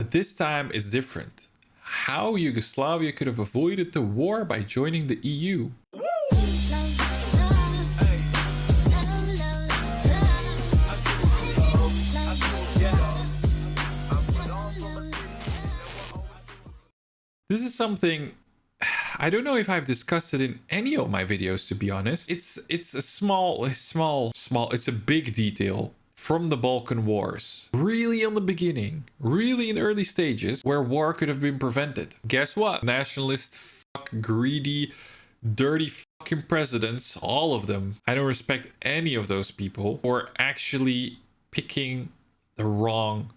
But this time it's different. How Yugoslavia could have avoided the war by joining the EU. This is something, I don't know if I've discussed it in any of my videos, to be honest. It's a small, it's a big detail from the Balkan Wars. Really in the beginning, really in early stages, where war could have been prevented. Guess what? Nationalist, greedy, dirty fucking presidents, all of them. I don't respect any of those people for actually picking the wrong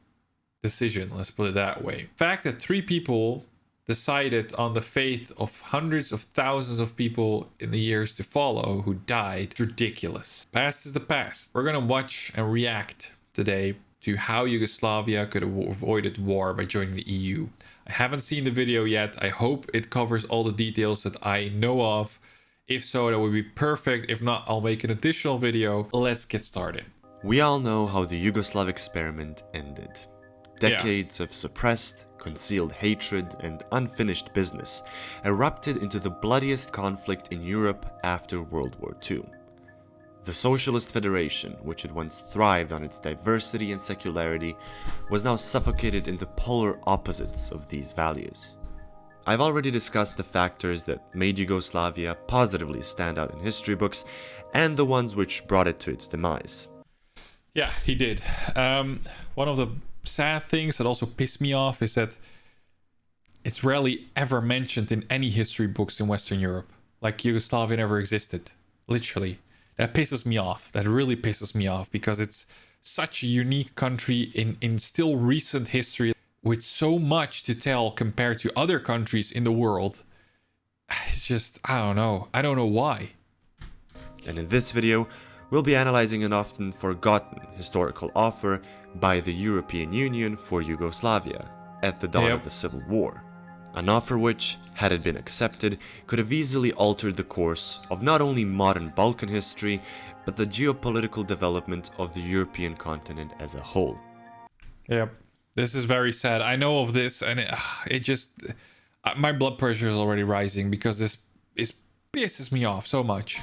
decision, let's put it that way. The fact that 3 people decided on the fate of hundreds of thousands of people in the years to follow who died. It's ridiculous. Past is the past. We're gonna watch and react today to how Yugoslavia could have avoided war by joining the EU. I haven't seen the video yet. I hope it covers all the details that I know of. If so, that would be perfect. If not, I'll make an additional video. Let's get started. We all know how the Yugoslav experiment ended. Decades of suppressed, concealed hatred and unfinished business erupted into the bloodiest conflict in Europe after World War II. The Socialist Federation, which had once thrived on its diversity and secularity, was now suffocated in the polar opposites of these values. I've already discussed the factors that made Yugoslavia positively stand out in history books and the ones which brought it to its demise. Yeah, he did. One of the sad things that also pissed me off is that it's rarely ever mentioned in any history books in Western Europe. Like Yugoslavia never existed. Literally. That pisses me off. That really pisses me off because it's such a unique country in still recent history with so much to tell compared to other countries in the world. It's just, I don't know. I don't know why. And in this video, we'll be analyzing an often forgotten historical offer by the European Union for Yugoslavia at the dawn of the Civil War. An offer which, had it been accepted, could have easily altered the course of not only modern Balkan history, but the geopolitical development of the European continent as a whole. Yep, this is very sad. I know of this and it just... my blood pressure is already rising because this pisses me off so much.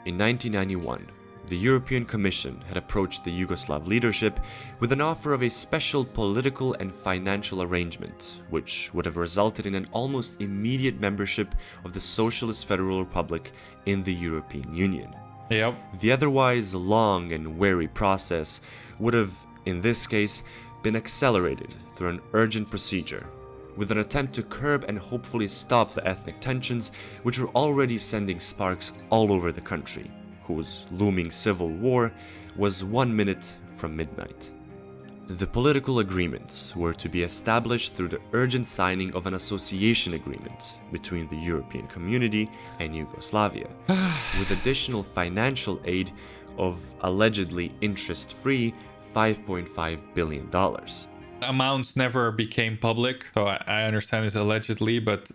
In 1991, the European Commission had approached the Yugoslav leadership with an offer of a special political and financial arrangement, which would have resulted in an almost immediate membership of the Socialist Federal Republic in the European Union. Yep. The otherwise long and weary process would have, in this case, been accelerated through an urgent procedure, with an attempt to curb and hopefully stop the ethnic tensions which were already sending sparks all over the country, whose looming civil war was 1 minute from midnight. The political agreements were to be established through the urgent signing of an association agreement between the European Community and Yugoslavia, with additional financial aid of allegedly interest-free $5.5 billion. Amounts never became public, so I understand this allegedly, but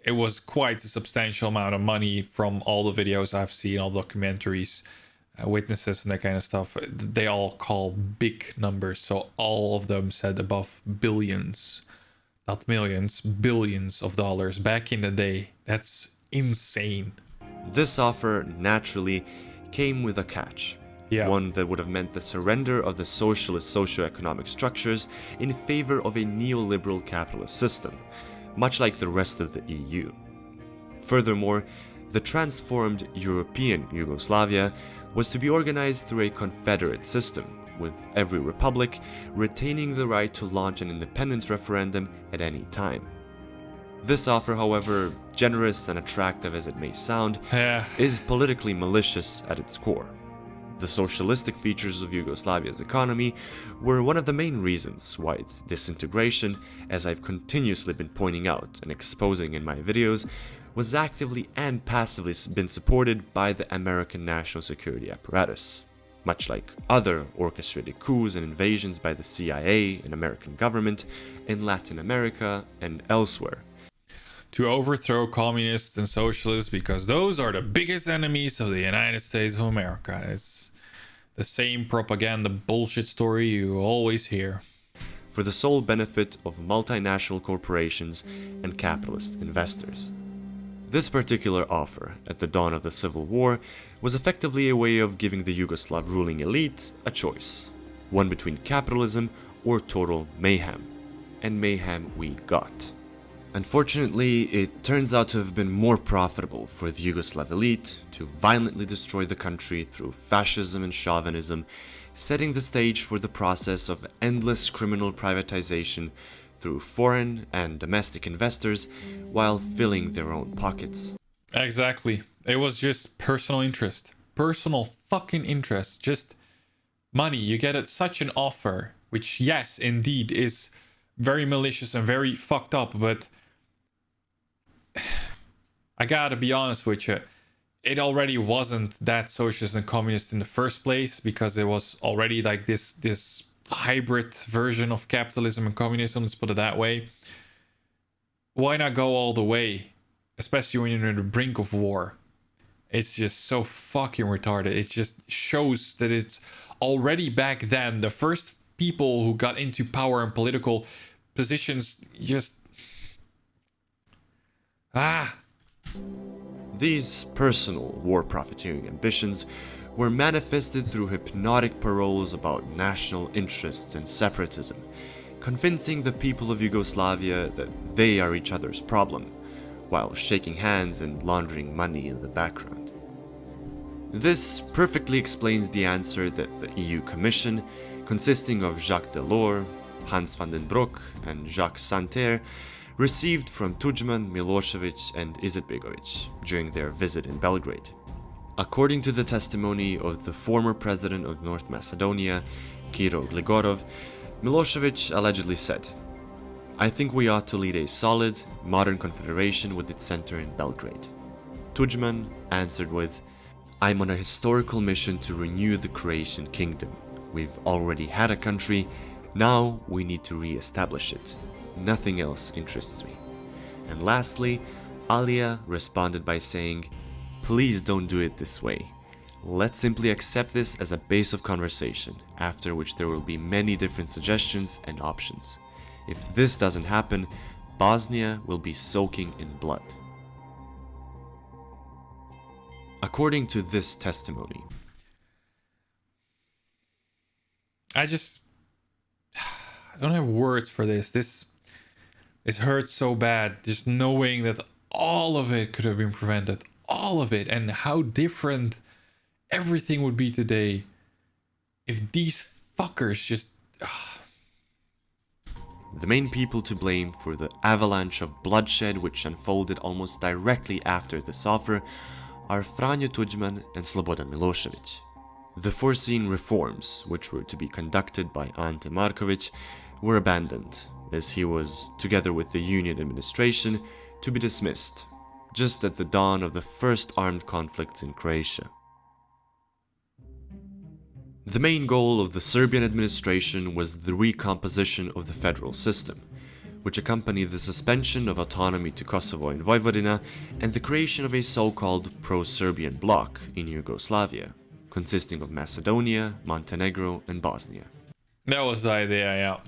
it was quite a substantial amount of money from all the videos I've seen, all documentaries, witnesses and that kind of stuff. They all call big numbers, so all of them said above billions, not millions, billions of dollars back in the day. That's insane. This offer naturally came with a catch. Yeah. One that would have meant the surrender of the socialist socio-economic structures in favor of a neoliberal capitalist system, much like the rest of the EU. Furthermore, the transformed European Yugoslavia was to be organized through a confederate system, with every republic retaining the right to launch an independence referendum at any time. This offer, however, generous and attractive as it may sound, is politically malicious at its core. The socialistic features of Yugoslavia's economy were one of the main reasons why its disintegration, as I've continuously been pointing out and exposing in my videos, was actively and passively been supported by the American national security apparatus, much like other orchestrated coups and invasions by the CIA and American government in Latin America and elsewhere. To overthrow communists and socialists because those are the biggest enemies of the United States of America. It's the same propaganda bullshit story you always hear. for the sole benefit of multinational corporations and capitalist investors. This particular offer, at the dawn of the Civil War, was effectively a way of giving the Yugoslav ruling elite a choice, one between capitalism or total mayhem. And mayhem we got. Unfortunately, it turns out to have been more profitable for the Yugoslav elite to violently destroy the country through fascism and chauvinism, setting the stage for the process of endless criminal privatization through foreign and domestic investors while filling their own pockets. Exactly. It was just personal interest. Personal fucking interest. Just money. You get such an offer, which, yes, indeed, is very malicious and very fucked up, but I gotta be honest with you. It already wasn't that socialist and communist in the first place, because it was already like this hybrid version of capitalism and communism, let's put it that way. Why not go all the way? Especially when you're on the brink of war. It's just so fucking retarded. It just shows that it's already back then the first people who got into power and political positions just... These personal war profiteering ambitions were manifested through hypnotic paroles about national interests and separatism, convincing the people of Yugoslavia that they are each other's problem, while shaking hands and laundering money in the background. This perfectly explains the answer that the EU Commission, consisting of Jacques Delors, Hans van den Broek, and Jacques Santer, received from Tudjman, Milosevic, and Izetbegovic during their visit in Belgrade. According to the testimony of the former president of North Macedonia, Kiro Gligorov, Milosevic allegedly said, "I think we ought to lead a solid, modern confederation with its center in Belgrade." Tudjman answered with, "I'm on a historical mission to renew the Croatian kingdom. We've already had a country, now we need to re-establish it. Nothing else interests me." And lastly, Alia responded by saying, "Please don't do it this way. Let's simply accept this as a base of conversation, after which there will be many different suggestions and options. If this doesn't happen, Bosnia will be soaking in blood." According to this testimony, I don't have words for this. This hurts so bad. Just knowing that all of it could have been prevented. All of it. And how different everything would be today if these fuckers just... The main people to blame for the avalanche of bloodshed which unfolded almost directly after this offer are Franjo Tudjman and Slobodan Milosevic. The foreseen reforms, which were to be conducted by Ante Markovic, were abandoned, as he was, together with the Union administration, to be dismissed, just at the dawn of the first armed conflicts in Croatia. The main goal of the Serbian administration was the recomposition of the federal system, which accompanied the suspension of autonomy to Kosovo and Vojvodina and the creation of a so-called pro-Serbian bloc in Yugoslavia, consisting of Macedonia, Montenegro, and Bosnia. That was the idea, yeah.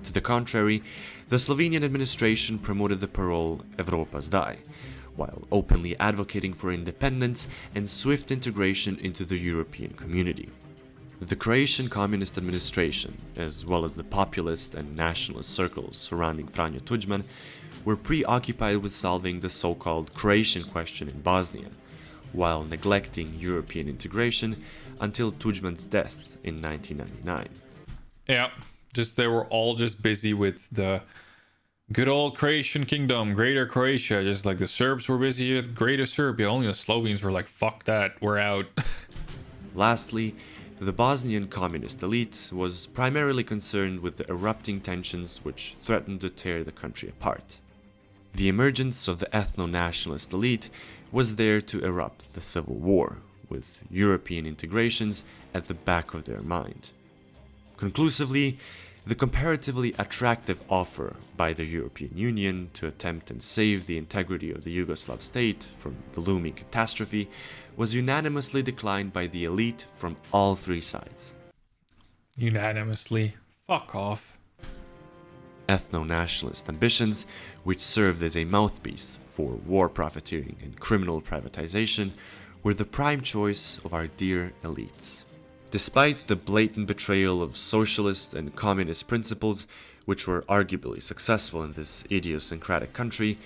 To the contrary, the Slovenian administration promoted the parole Evropa zdaj, while openly advocating for independence and swift integration into the European community. The Croatian communist administration, as well as the populist and nationalist circles surrounding Franjo Tudjman, were preoccupied with solving the so-called Croatian question in Bosnia, while neglecting European integration until Tudjman's death in 1999. Yeah, they were all just busy with the good old Croatian kingdom, Greater Croatia, just like the Serbs were busy with Greater Serbia. Only the Slovenes were like, fuck that, we're out. Lastly, the Bosnian communist elite was primarily concerned with the erupting tensions which threatened to tear the country apart. The emergence of the ethno-nationalist elite was there to erupt the civil war, with European integrations at the back of their mind. Conclusively, the comparatively attractive offer by the European Union to attempt and save the integrity of the Yugoslav state from the looming catastrophe was unanimously declined by the elite from all three sides. Unanimously. Fuck off. Ethno-nationalist ambitions, which served as a mouthpiece for war profiteering and criminal privatization, were the prime choice of our dear elites. Despite the blatant betrayal of socialist and communist principles, which were arguably successful in this idiosyncratic country,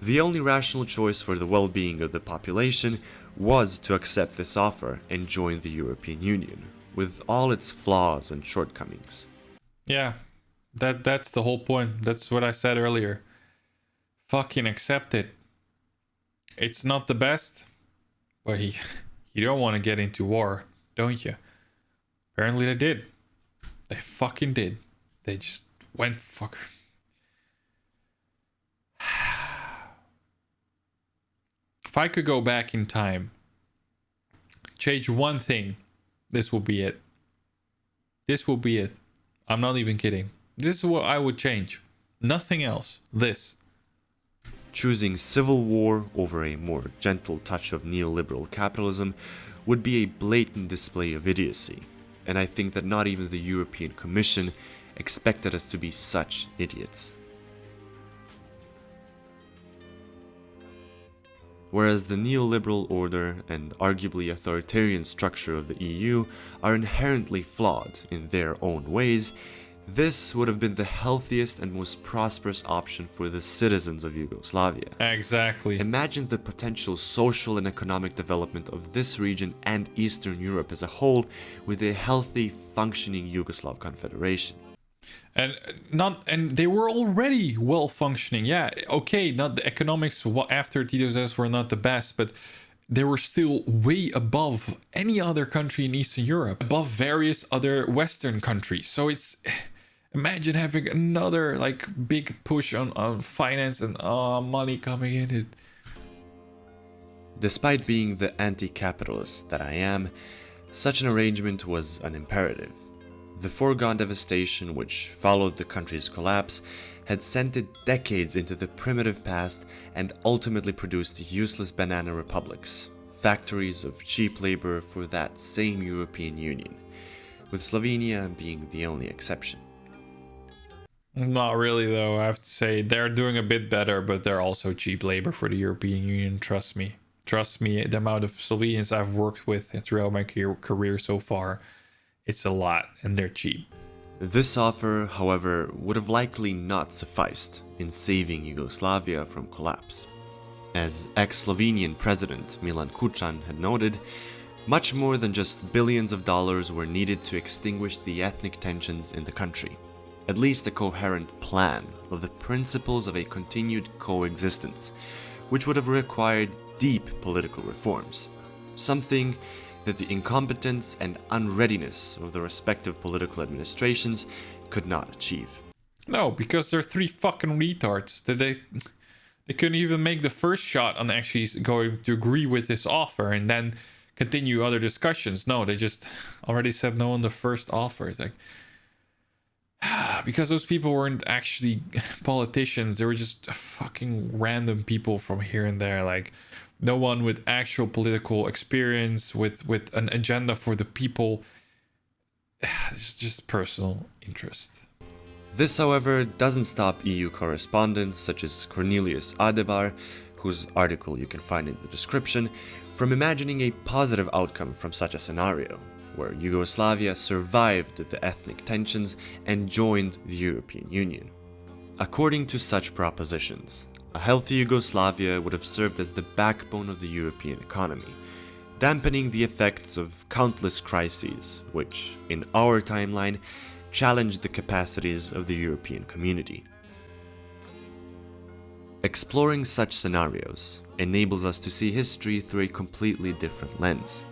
the only rational choice for the well-being of the population was to accept this offer and join the European Union, with all its flaws and shortcomings. Yeah, that's the whole point. That's what I said earlier. Fucking accept it. It's not the best, but you don't want to get into war, don't you? Apparently they did. They fucking did. They just went fuck. If I could go back in time, change one thing, this will be it. This will be it. I'm not even kidding. This is what I would change. Nothing else. This. Choosing civil war over a more gentle touch of neoliberal capitalism would be a blatant display of idiocy, and I think that not even the European Commission expected us to be such idiots. Whereas the neoliberal order and arguably authoritarian structure of the EU are inherently flawed in their own ways, this would have been the healthiest and most prosperous option for the citizens of Yugoslavia. Exactly. Imagine the potential social and economic development of this region and Eastern Europe as a whole with a healthy, functioning Yugoslav Confederation. And they were already well functioning. Yeah, okay, not the economics after Tito's death were not the best, but they were still way above any other country in Eastern Europe, above various other Western countries. So it's, imagine having another like big push on finance and money coming in. Despite being the anti-capitalist that I am, such an arrangement was an imperative. The foregone devastation which followed the country's collapse had sent it decades into the primitive past and ultimately produced useless banana republics, factories of cheap labor for that same European Union, with Slovenia being the only exception. Not really, though. I have to say they're doing a bit better, but they're also cheap labor for the European Union. Trust me. Trust me, the amount of Slovenians I've worked with throughout my career so far, it's a lot, and they're cheap. This offer, however, would have likely not sufficed in saving Yugoslavia from collapse. As ex-Slovenian President Milan Kučan had noted, much more than just billions of dollars were needed to extinguish the ethnic tensions in the country. At least a coherent plan of the principles of a continued coexistence, which would have required deep political reforms. Something that the incompetence and unreadiness of the respective political administrations could not achieve. No, because they're three fucking retards. They couldn't even make the first shot on actually going to agree with this offer and then continue other discussions. No, they just already said no on the first offer. It's like, because those people weren't actually politicians. They were just fucking random people from here and there. Like, no one with actual political experience, with an agenda for the people. It's just personal interest. This, however, doesn't stop EU correspondents such as Cornelius Adebar, whose article you can find in the description, from imagining a positive outcome from such a scenario, where Yugoslavia survived the ethnic tensions and joined the European Union. According to such propositions, a healthy Yugoslavia would have served as the backbone of the European economy, dampening the effects of countless crises which, in our timeline, challenged the capacities of the European community. Exploring such scenarios enables us to see history through a completely different lens,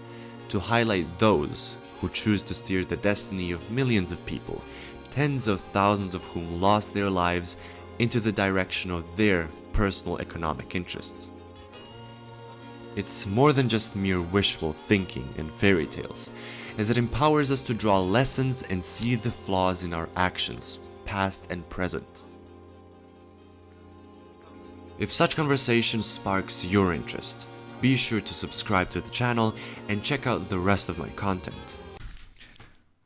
to highlight those who choose to steer the destiny of millions of people, tens of thousands of whom lost their lives, into the direction of their personal economic interests. It's more than just mere wishful thinking and fairy tales, as it empowers us to draw lessons and see the flaws in our actions, past and present. If such conversation sparks your interest, be sure to subscribe to the channel and check out the rest of my content.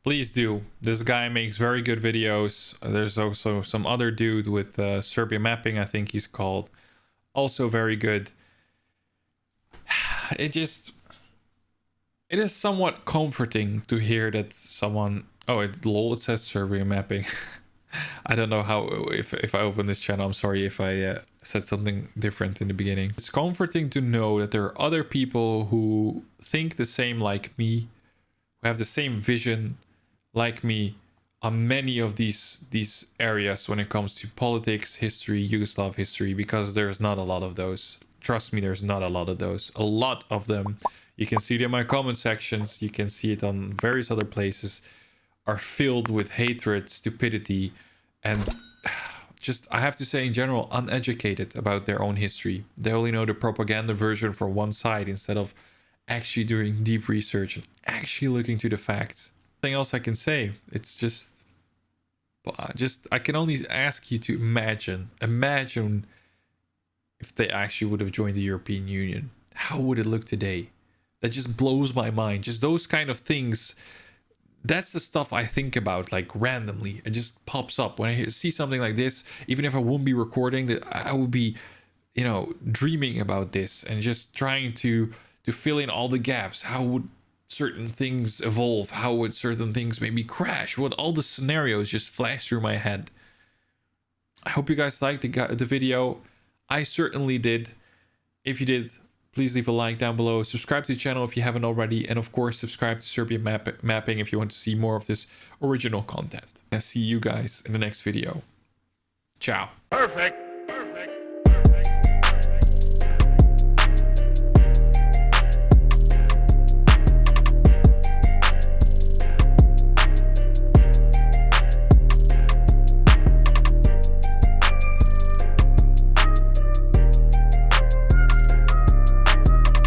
Please do. This guy makes very good videos. There's also some other dude with Serbia mapping, I think he's called. Also very good. It is somewhat comforting to hear that someone... Oh, lol, it says Serbia mapping. I don't know how... If I open this channel, I'm sorry if I said something different in the beginning. It's comforting to know that there are other people who think the same like me, who have the same vision like me on many of these areas when it comes to politics, history, Yugoslav history, because there's not a lot of those. Trust me, there's not a lot of those. A lot of them, you can see it in my comment sections, you can see it on various other places, are filled with hatred, stupidity, and just, I have to say in general, uneducated about their own history. They only know the propaganda version for one side instead of actually doing deep research and actually looking to the facts. Nothing else I can say. It's just I can only ask you to imagine if they actually would have joined the European Union. How would it look today? That just blows my mind. Just those kind of things. That's the stuff I think about, like, randomly. It just pops up when I see something like this. Even if I wouldn't be recording, that I would be, you know, dreaming about this and just trying to fill in all the gaps. How would certain things evolve? How would certain things maybe crash? Would all the scenarios just flash through my head? I hope you guys liked the video. I certainly did. If you did, please leave a like down below. Subscribe to the channel if you haven't already. And of course, subscribe to Serbia mapping if you want to see more of this original content. I'll see you guys in the next video. Ciao. Perfect.